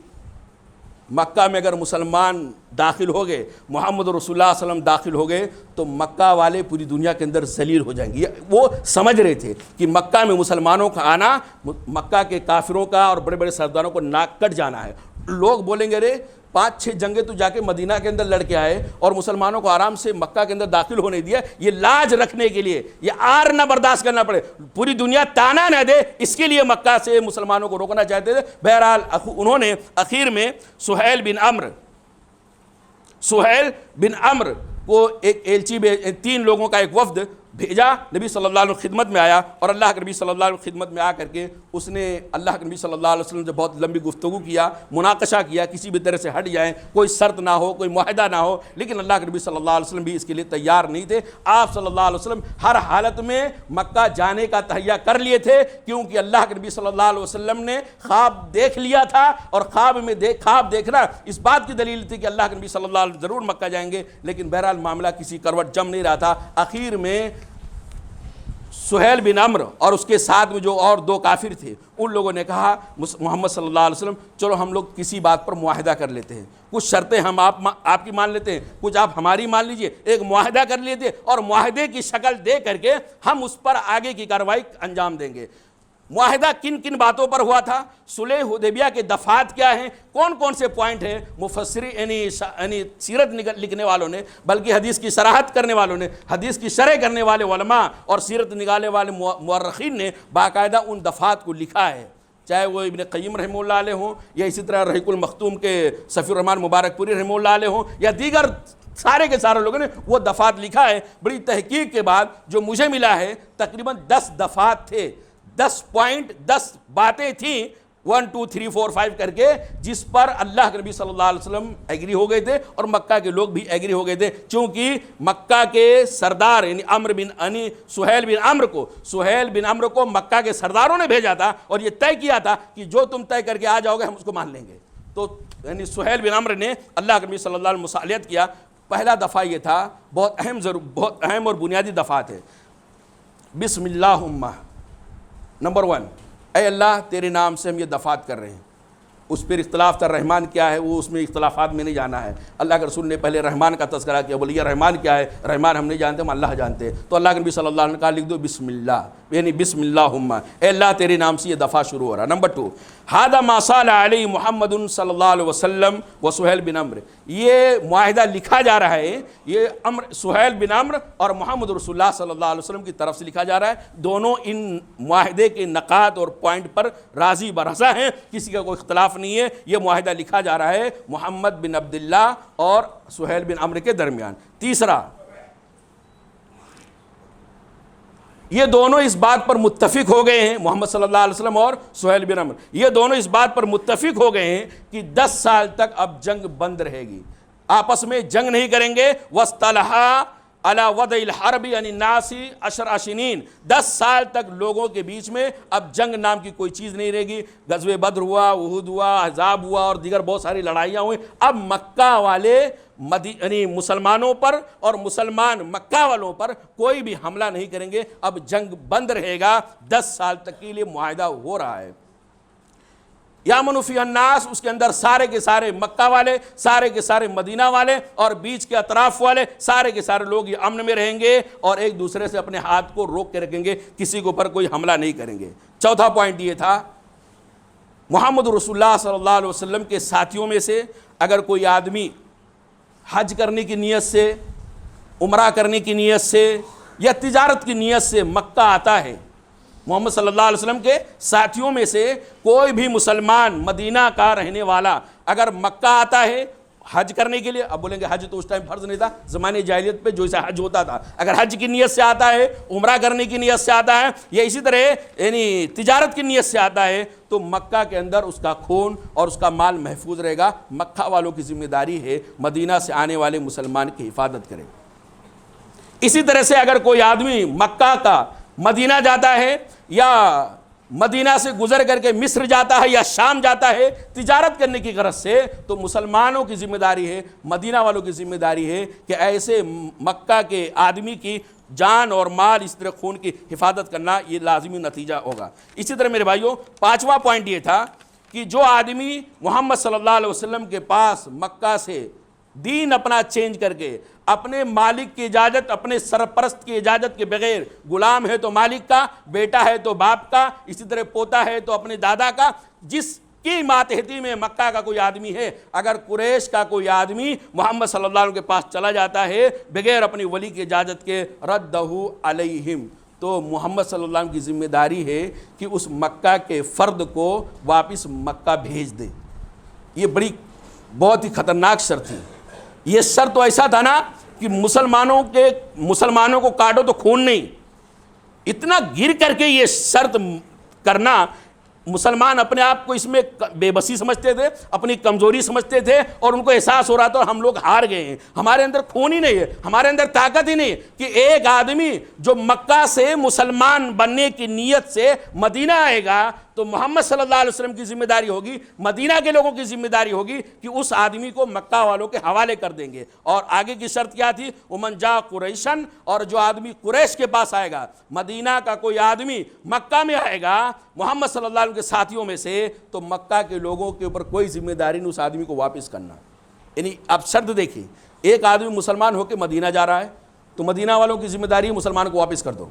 مکہ میں اگر مسلمان داخل ہو گئے, محمد رسول اللہ صلی اللہ علیہ وسلم داخل ہو گئے, تو مکہ والے پوری دنیا کے اندر ذلیل ہو جائیں گے. وہ سمجھ رہے تھے کہ مکہ میں مسلمانوں کا آنا مکہ کے کافروں کا اور بڑے بڑے سرداروں کو ناک کٹ جانا ہے. لوگ بولیں گے رے 5-6 جنگیں تو جا کے مدینہ کے اندر لڑ کے آئے اور مسلمانوں کو آرام سے مکہ کے اندر داخل ہونے دیا, یہ لاج رکھنے کے لیے, یہ آر نہ برداشت کرنا پڑے, پوری دنیا تانا نہ دے, اس کے لیے مکہ سے مسلمانوں کو روکنا چاہتے تھے. بہرحال انہوں نے اخیر میں سہیل بن عمرو کو ایک ایلچی 3 لوگوں کا ایک وفد بھیجا. نبی صلی اللہ علیہ وسلم خدمت میں آیا اور اللہ کے نبی صلی اللہ علیہ وسلم خدمت میں آ کر کے اس نے اللہ کے نبی صلی اللہ علیہ وسلم سے بہت لمبی گفتگو کیا, مناقشہ کیا, کسی بھی طرح سے ہٹ جائیں, کوئی شرط نہ ہو, کوئی معاہدہ نہ ہو. لیکن اللہ کے نبی صلی اللہ علیہ وسلم بھی اس کے لیے تیار نہیں تھے. آپ صلی اللہ علیہ وسلم ہر حالت میں مکہ جانے کا تہیہ کر لیے تھے, کیونکہ اللہ کے نبی صلی اللہ علیہ وسلم نے خواب دیکھ لیا تھا, اور خواب دیکھنا اس بات کی دلیل تھی کہ اللہ کے نبی صلی اللہ علیہ وسلم ضرور مکہ جائیں گے. لیکن بہرحال معاملہ کسی کروٹ جم نہیں رہا تھا. آخر میں سہیل بن عمرو اور اس کے ساتھ میں جو اور 2 کافر تھے, ان لوگوں نے کہا محمد صلی اللہ علیہ وسلم چلو ہم لوگ کسی بات پر معاہدہ کر لیتے ہیں, کچھ شرطیں ہم آپ کی مان لیتے ہیں, کچھ آپ ہماری مان لیجئے, ایک معاہدہ کر لیتے اور معاہدے کی شکل دے کر کے ہم اس پر آگے کی کارروائی انجام دیں گے. معاہدہ کن کن باتوں پر ہوا تھا, صلح حدیبیہ کے دفعات کیا ہیں, کون کون سے پوائنٹ ہیں. مفسری یعنی سیرت لکھنے والوں نے, بلکہ حدیث کی صراحت کرنے والوں نے, حدیث کی شرح کرنے والے علماء اور سیرت نگالنے والے مورخین نے باقاعدہ ان دفعات کو لکھا ہے, چاہے وہ ابن قیم رحمہ اللہ علیہ ہوں, یا اسی طرح رحیق المختوم کے صفی الرحمن مبارک پوری رحمہ اللہ علیہ ہوں, یا دیگر سارے کے سارے لوگوں نے وہ دفعات لکھا ہے. بڑی تحقیق کے بعد جو مجھے ملا ہے تقریباً 10 دفعات تھے, 10 پوائنٹ, 10 باتیں تھیں 1 2 3 4 5 کر کے, جس پر اللہ کے نبی صلی اللہ علیہ وسلم ایگری ہو گئے تھے اور مکہ کے لوگ بھی ایگری ہو گئے تھے. چونکہ مکہ کے سردار یعنی سہیل بن عمرو کو مکہ کے سرداروں نے بھیجا تھا اور یہ طے کیا تھا کہ جو تم طے کر کے آ جاؤ گے ہم اس کو مان لیں گے. تو یعنی سہیل بن عمرو نے اللہ کے نبی صلی اللہ علیہ وسلم مصالحت کیا. پہلا دفعہ یہ تھا, بہت اہم اور بنیادی دفعات ہے. بسم اللہ نمبر 1, اے اللہ تیرے نام سے ہم یہ دفعات کر رہے ہیں. اس پر اختلاف تھا رحمان کیا ہے، وہ اس میں اختلافات میں نہیں جانا ہے۔ اللہ کے رسول نے پہلے رحمان کا تذکرہ کیا، بولیے رحمان کیا ہے، رحمان ہم نہیں جانتے، ہم اللہ جانتے ہیں۔ تو اللہ کے نبی صلی اللہ علیہ وسلم نے کہا لکھ دو بسم اللہ، یعنی بسم اللہم، اے اللہ تیرے نام سے یہ دفعہ شروع ہو رہا۔ نمبر 2، ھذا ما صال علیہ محمد صلی اللہ علیہ وسلم و سہیل بن عمرو، یہ معاہدہ لکھا جا رہا ہے، یہ سہیل بن عمرو اور محمد رسول اللہ صلی اللہ علیہ وسلم کی طرف سے لکھا جا رہا ہے۔ دونوں ان معاہدے کے نقاط اور پوائنٹ پر راضی برضا ہیں، کسی کا کوئی اختلاف نہیں ہے۔ یہ معاہدہ لکھا جا رہا ہے محمد بن عبداللہ اور سہیل بن عمرو کے درمیان۔ تیسرا، یہ دونوں اس بات پر متفق ہو گئے ہیں، محمد صلی اللہ علیہ وسلم اور سہیل بن عمرو، یہ دونوں اس بات پر متفق ہو گئے ہیں کہ 10 سال تک اب جنگ بند رہے گی، آپس میں جنگ نہیں کریں گے۔ وَاسْتَلَحَا عَلَى وَضْعِ الْحَرْبِ عَنِ النَّاسِ 10 سنین، 10 سال تک لوگوں کے بیچ میں اب جنگ نام کی کوئی چیز نہیں رہے گی۔ غزوہ بدر ہوا، احد ہوا، احزاب ہوا اور دیگر بہت ساری لڑائیاں ہوئیں۔ اب مکہ والے یعنی مسلمانوں پر اور مسلمان مکہ والوں پر کوئی بھی حملہ نہیں کریں گے، اب جنگ بند رہے گا۔ 10 سال تک کے لیے معاہدہ ہو رہا ہے۔ یامن فیہ الناس، اس کے اندر سارے کے سارے مکہ والے، سارے کے سارے مدینہ والے اور بیچ کے اطراف والے، سارے کے سارے لوگ یہ امن میں رہیں گے اور ایک دوسرے سے اپنے ہاتھ کو روک کے رکھیں گے، کسی کے اوپر کوئی حملہ نہیں کریں گے۔ چوتھا پوائنٹ یہ تھا، محمد رسول اللہ صلی اللہ علیہ وسلم کے ساتھیوں میں سے اگر کوئی آدمی حج کرنے کی نیت سے، عمرہ کرنے کی نیت سے یا تجارت کی نیت سے مکہ آتا ہے، محمد صلی اللہ علیہ وسلم کے ساتھیوں میں سے کوئی بھی مسلمان مدینہ کا رہنے والا اگر مکہ آتا ہے حج کرنے کے لیے، اب بولیں گے حج تو اس ٹائم فرض نہیں تھا، زمانے جاہلیت پہ جو اسے حج ہوتا تھا، اگر حج کی نیت سے آتا ہے، عمرہ کرنے کی نیت سے آتا ہے یا اسی طرح یعنی تجارت کی نیت سے آتا ہے، تو مکہ کے اندر اس کا خون اور اس کا مال محفوظ رہے گا۔ مکہ والوں کی ذمہ داری ہے مدینہ سے آنے والے مسلمان کی حفاظت کرے۔ اسی طرح سے اگر کوئی آدمی مکہ کا مدینہ جاتا ہے یا مدینہ سے گزر کر کے مصر جاتا ہے یا شام جاتا ہے تجارت کرنے کی غرض سے، تو مسلمانوں کی ذمہ داری ہے، مدینہ والوں کی ذمہ داری ہے کہ ایسے مکہ کے آدمی کی جان اور مال، اس طرح خون کی حفاظت کرنا، یہ لازمی نتیجہ ہوگا۔ اسی طرح میرے بھائیوں، 5واں پوائنٹ یہ تھا کہ جو آدمی محمد صلی اللہ علیہ وسلم کے پاس مکہ سے دین اپنا چینج کر کے اپنے مالک کی اجازت، اپنے سرپرست کی اجازت کے بغیر، غلام ہے تو مالک کا، بیٹا ہے تو باپ کا، اسی طرح پوتا ہے تو اپنے دادا کا، جس کی ماتحتی میں مکہ کا کوئی آدمی ہے، اگر قریش کا کوئی آدمی محمد صلی اللہ علیہ وسلم کے پاس چلا جاتا ہے بغیر اپنی ولی کی اجازت کے، ردہ علیہم، تو محمد صلی اللہ علیہ وسلم کی ذمہ داری ہے کہ اس مکہ کے فرد کو واپس مکہ بھیج دے۔ یہ بڑی بہت ہی خطرناک شرط تھی۔ یہ شرط تو ایسا تھا نا کہ مسلمانوں کو کاٹو تو خون نہیں، اتنا گر کر کے یہ شرط کرنا، مسلمان اپنے آپ کو اس میں بے بسی سمجھتے تھے، اپنی کمزوری سمجھتے تھے اور ان کو احساس ہو رہا تھا ہم لوگ ہار گئے ہیں، ہمارے اندر خون ہی نہیں ہے، ہمارے اندر طاقت ہی نہیں ہے کہ ایک آدمی جو مکہ سے مسلمان بننے کی نیت سے مدینہ آئے گا تو محمد صلی اللہ علیہ وسلم کی ذمہ داری ہوگی، مدینہ کے لوگوں کی ذمہ داری ہوگی کہ اس آدمی کو مکہ والوں کے حوالے کر دیں گے۔ اور آگے کی شرط کیا تھی؟ وَمَنْ جَاءَ قُرَيْشًا، اور جو آدمی قریش کے پاس آئے گا، مدینہ کا کوئی آدمی مکہ میں آئے گا محمد صلی اللہ علیہ وسلم کے ساتھیوں میں سے، تو مکہ کے لوگوں کے اوپر کوئی ذمہ داری نہیں اس آدمی کو واپس کرنا۔ یعنی اب شرط دیکھیں، ایک آدمی مسلمان ہو کے مدینہ جا رہا ہے تو مدینہ والوں کی ذمہ داری مسلمان کو واپس کر دو،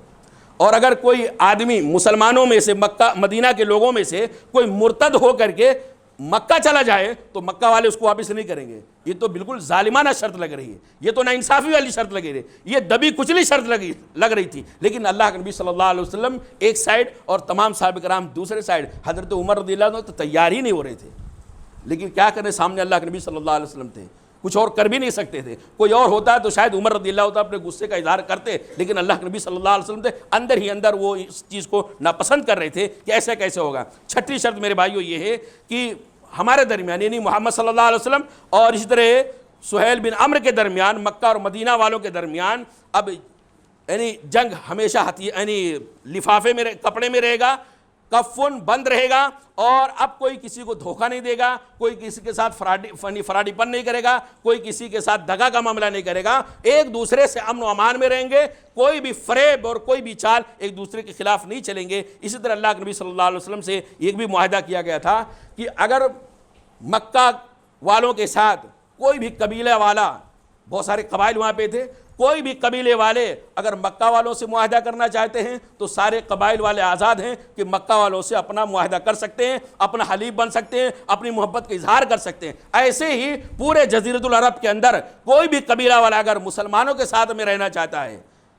اور اگر کوئی آدمی مسلمانوں میں سے مدینہ کے لوگوں میں سے کوئی مرتد ہو کر کے مکہ چلا جائے تو مکہ والے اس کو واپس نہیں کریں گے۔ یہ تو بالکل ظالمانہ شرط لگ رہی ہے، یہ تو ناانصافی والی شرط لگ رہی ہے، یہ دبی کچلی شرط لگ رہی تھی، لیکن اللہ کے نبی صلی اللہ علیہ وسلم ایک سائیڈ اور تمام صحابہ کرام دوسرے سائیڈ، حضرت عمر رضی اللہ عنہ تو تیار ہی نہیں ہو رہے تھے، لیکن کیا کریں، سامنے اللہ کے نبی صلی اللہ علیہ وسلم تھے، کچھ اور کر بھی نہیں سکتے تھے۔ کوئی اور ہوتا تو شاید عمر رضی اللہ عنہ اپنے غصے کا اظہار کرتے، لیکن اللہ کے نبی صلی اللہ علیہ وسلم تھے اندر ہی اندر وہ اس چیز کو ناپسند کر رہے تھے کہ ایسا کیسے ہوگا۔ چھٹی شرط میرے بھائیو یہ ہے کہ ہمارے درمیان یعنی محمد صلی اللہ علیہ وسلم اور اسی طرح سہیل بن عمرو کے درمیان، مکہ اور مدینہ والوں کے درمیان اب یعنی جنگ ہمیشہ یعنی لفافے میں کپڑے میں رہے گا، کفن بند رہے گا، اور اب کوئی کسی کو دھوکہ نہیں دے گا، کوئی کسی کے ساتھ فراڈی پن نہیں کرے گا، کوئی کسی کے ساتھ دغا کا معاملہ نہیں کرے گا، ایک دوسرے سے امن و امان میں رہیں گے، کوئی بھی فریب اور کوئی بھی چال ایک دوسرے کے خلاف نہیں چلیں گے۔ اسی طرح اللہ کے نبی صلی اللہ علیہ وسلم سے ایک بھی معاہدہ کیا گیا تھا کہ اگر مکہ والوں کے ساتھ کوئی بھی قبیلہ والا، بہت سارے قبائل وہاں پہ تھے، کوئی بھی قبیلے والے اگر مکہ والوں سے معاہدہ کرنا چاہتے ہیں تو سارے قبائل والے آزاد ہیں کہ مکہ والوں سے اپنا معاہدہ کر سکتے ہیں، اپنا حلیف بن سکتے ہیں، اپنی محبت کا اظہار کر سکتے ہیں۔ ایسے ہی پورے جزیرۃ العرب کے اندر کوئی بھی قبیلہ والا اگر مسلمانوں کے ساتھ میں رہنا چاہتا ہے،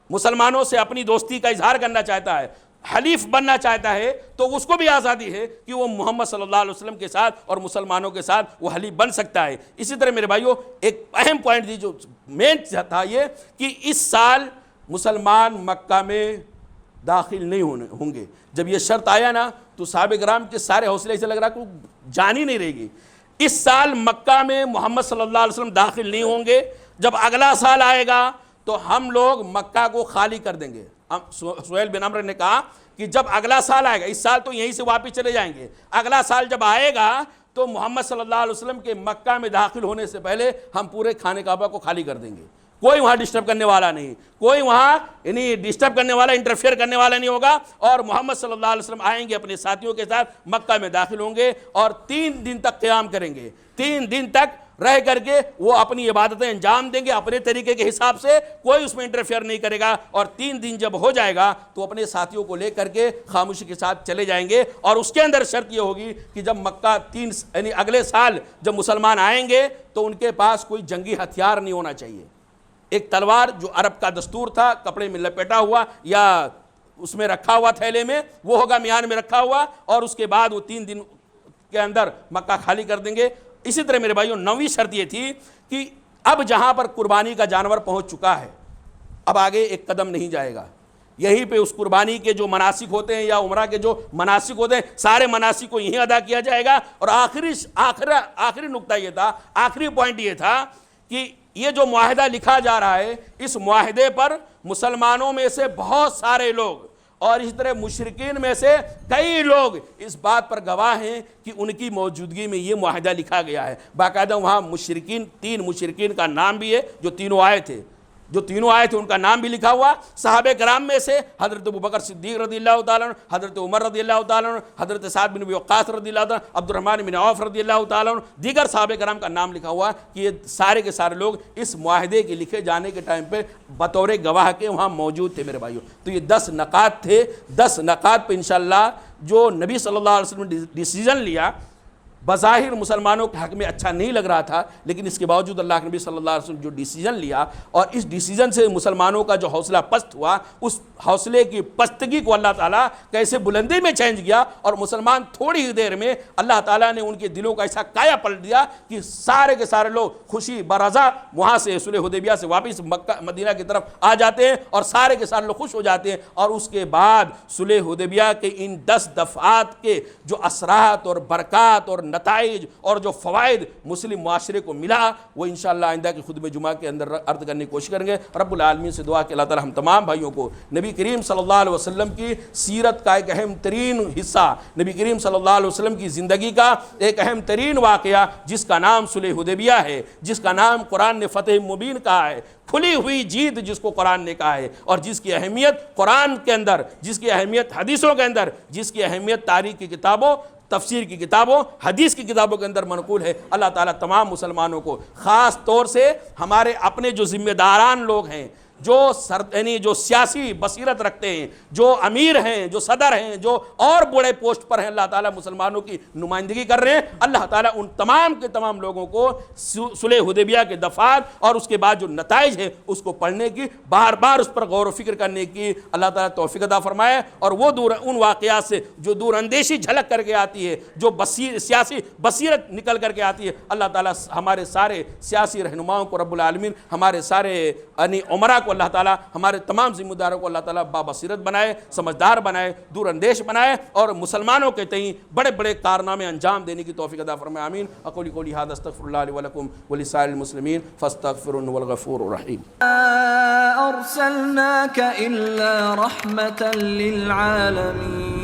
مسلمانوں سے اپنی دوستی کا اظہار کرنا چاہتا ہے، حلیف بننا چاہتا ہے، تو اس کو بھی آزادی ہے کہ وہ محمد صلی اللہ علیہ وسلم کے ساتھ اور مسلمانوں کے ساتھ وہ حلیف بن سکتا ہے۔ اسی طرح میرے بھائیوں ایک اہم پوائنٹ تھی جو مین تھا یہ کہ اس سال مسلمان مکہ میں داخل نہیں ہوں گے۔ جب یہ شرط آیا نا تو صحابہ کرام کے سارے حوصلے ایسے لگ رہا کہ جان ہی نہیں رہے گی۔ اس سال مکہ میں محمد صلی اللہ علیہ وسلم داخل نہیں ہوں گے، جب اگلا سال آئے گا تو ہم لوگ مکہ کو خالی کر دیں گے۔ سہیل بن عمرو نے کہا کہ جب اگلا سال آئے گا، اس سال تو یہیں سے واپس چلے جائیں گے، اگلا سال جب آئے گا تو محمد صلی اللہ علیہ وسلم کے مکہ میں داخل ہونے سے پہلے ہم پورے خانہ کعبہ کو خالی کر دیں گے۔ کوئی وہاں ڈسٹرب کرنے والا نہیں، کوئی وہاں یعنی ڈسٹرب کرنے والا، انٹرفیئر کرنے والا نہیں ہوگا، اور محمد صلی اللہ علیہ وسلم آئیں گے اپنے ساتھیوں کے ساتھ مکہ میں داخل ہوں گے اور 3 دن تک قیام کریں گے۔ 3 دن تک رہ کر کے وہ اپنی عبادتیں انجام دیں گے اپنے طریقے کے حساب سے، کوئی اس میں انٹرفیئر نہیں کرے گا، اور 3 دن جب ہو جائے گا تو اپنے ساتھیوں کو لے کر کے خاموشی کے ساتھ چلے جائیں گے۔ اور اس کے اندر شرط یہ ہوگی کہ جب مکہ یعنی اگلے سال جب مسلمان آئیں گے تو ان کے پاس کوئی جنگی ہتھیار نہیں ہونا چاہیے۔ ایک تلوار جو عرب کا دستور تھا، کپڑے میں لپیٹا ہوا یا اس میں رکھا ہوا تھیلے میں، وہ ہوگا میان میں رکھا ہوا، اور اس کے بعد وہ 3 دن کے اندر مکہ خالی کر دیں گے۔ اسی طرح میرے بھائیوں 9ویں شرط یہ تھی کہ اب جہاں پر قربانی کا جانور پہنچ چکا ہے، اب آگے ایک قدم نہیں جائے گا، یہیں پہ اس قربانی کے جو مناسک ہوتے ہیں یا عمرہ کے جو مناسک ہوتے ہیں سارے مناسک کو یہیں ادا کیا جائے گا۔ اور آخری نقطہ یہ تھا، آخری پوائنٹ یہ تھا کہ یہ جو معاہدہ لکھا جا رہا ہے، اس معاہدے پر مسلمانوں میں سے بہت سارے لوگ اور اس طرح مشرکین میں سے کئی لوگ اس بات پر گواہ ہیں کہ ان کی موجودگی میں یہ معاہدہ لکھا گیا ہے۔ باقاعدہ وہاں مشرکین، 3 مشرکین کا نام بھی ہے جو تینوں آئے تھے، ان کا نام بھی لکھا ہوا۔ صحابہ کرام میں سے حضرت ابوبکر صدیق رضی اللہ تعالیٰ عنہ، حضرت عمر رضی اللہ تعالیٰ عنہ، حضرت سعد بن ابی وقاص رضی اللہ تعالیٰ عنہ، عبد الرحمن بن عوف رضی اللہ تعالیٰ عنہ، دیگر صحابہ کرام کا نام لکھا ہوا کہ یہ سارے کے سارے لوگ اس معاہدے کے لکھے جانے کے ٹائم پہ بطور گواہ کے وہاں موجود تھے میرے بھائیوں۔ تو یہ 10 نکات تھے، 10 نکات پہ انشاءاللہ جو نبی صلی اللہ علیہ وسلم نے ڈیسیژن لیا، بظاہر مسلمانوں کے حق میں اچھا نہیں لگ رہا تھا، لیکن اس کے باوجود اللہ کے نبی صلی اللہ علیہ وسلم جو ڈیسیژن لیا، اور اس ڈیسیژن سے مسلمانوں کا جو حوصلہ پست ہوا، اس حوصلے کی پستگی کو اللہ تعالیٰ کیسے بلندی میں چینج کیا، اور مسلمان تھوڑی ہی دیر میں اللہ تعالیٰ نے ان کے دلوں کا ایسا کایا پلٹ دیا کہ سارے کے سارے لوگ خوشی برضا وہاں سے صلح حدیبیہ سے واپس مکہ مدینہ کی طرف آ جاتے ہیں، اور سارے کے سارے لوگ خوش ہو جاتے ہیں۔ اور اس کے بعد صلح حدیبیہ کے ان 10 دفعات کے جو اثرات اور برکات اور نتائج اور جو فوائد مسلم معاشرے کو ملا، وہ انشاءاللہ آئندہ کی خطبہ جمعہ کے اندر عرض کرنے کی کوشش کریں گے۔ رب العالمین سے دعا کہ اللہ تعالی ہم تمام بھائیوں کو نبی کریم صلی اللہ علیہ وسلم کی سیرت کا ایک اہم ترین حصہ، نبی کریم صلی اللہ علیہ وسلم کی زندگی کا ایک اہم ترین واقعہ جس کا نام صلح حدیبیہ ہے، جس کا نام قرآن نے فتح مبین کہا ہے، کھلی ہوئی جیت جس کو قرآن نے کہا ہے، اور جس کی اہمیت قرآن کے اندر، جس کی اہمیت حدیثوں کے اندر، جس کی اہمیت تاریخ کی کتابوں، تفسیر کی کتابوں، حدیث کی کتابوں کے اندر منقول ہے۔ اللہ تعالیٰ تمام مسلمانوں کو، خاص طور سے ہمارے اپنے جو ذمہ داران لوگ ہیں، جو سیاسی بصیرت رکھتے ہیں، جو امیر ہیں، جو صدر ہیں، جو اور بڑے پوسٹ پر ہیں، اللہ تعالیٰ مسلمانوں کی نمائندگی کر رہے ہیں، اللہ تعالیٰ ان تمام کے تمام لوگوں کو صلح حدیبیہ کے دفعات اور اس کے بعد جو نتائج ہے اس کو پڑھنے کی، بار بار اس پر غور و فکر کرنے کی اللہ تعالیٰ توفیق عطا فرمائے، اور وہ ان واقعات سے جو دور اندیشی جھلک کر کے آتی ہے، جو سیاسی بصیرت نکل کر کے آتی ہے، اللہ تعالیٰ ہمارے سارے سیاسی رہنماؤں کو رب العالمین، ہمارے سارے عمرا کو اللہ تعالیٰ، ہمارے تمام ذمہ داروں کو اللہ تعالیٰ بابصیرت بنائے، سمجھدار بنائے، دور اندیش بنائے، اور مسلمانوں کے تئیں بڑے بڑے کارنامے انجام دینے کی توفیق عطا فرمائے۔ آمین۔ اقول قولی ھذا استغفر اللہ لی ولکم ولسائر المسلمین فاستغفروہ انہ هو الغفور الرحیم۔ أرسلناك إلا رحمة للعالمين